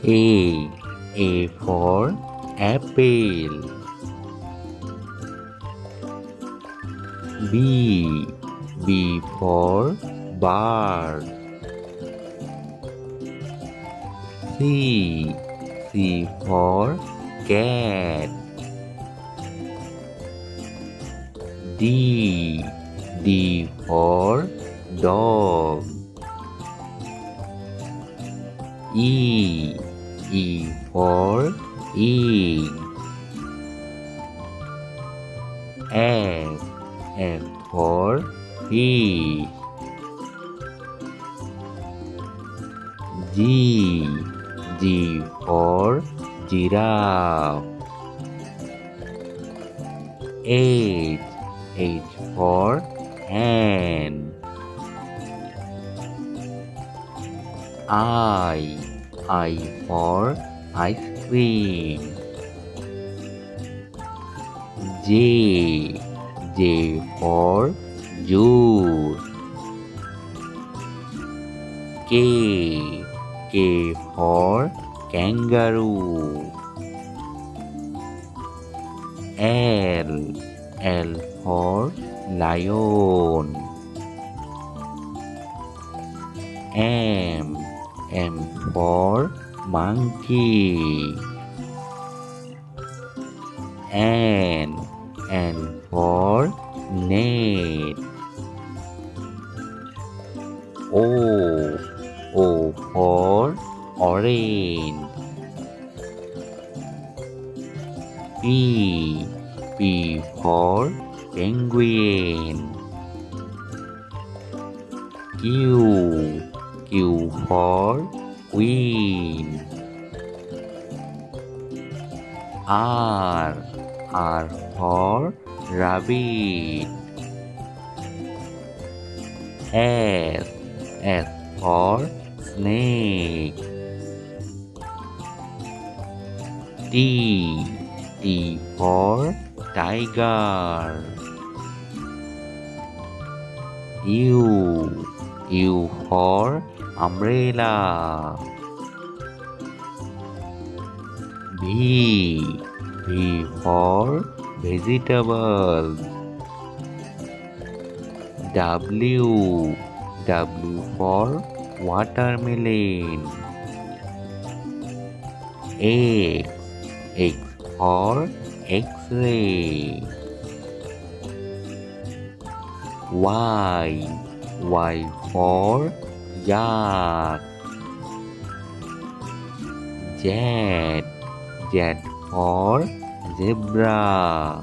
A. A for apple. B. B for bird. C. C for cat. D. D for dog. E. E for egg. F. F for fish. G. G for giraffe. H. H for hen. I. I for ice cream. J. J for juice. K. K for kangaroo. L. L for lion. M. M for monkey. N. N for net. O. O for orange. P. P for penguin. Q. Q for queen. R. R for rabbit. S. S for snake. T. T for tiger. U. U for umbrella. V. V for vegetables. W. W for watermelon. X. X for X-ray. Y. Y for yak. Z. Z for zebra.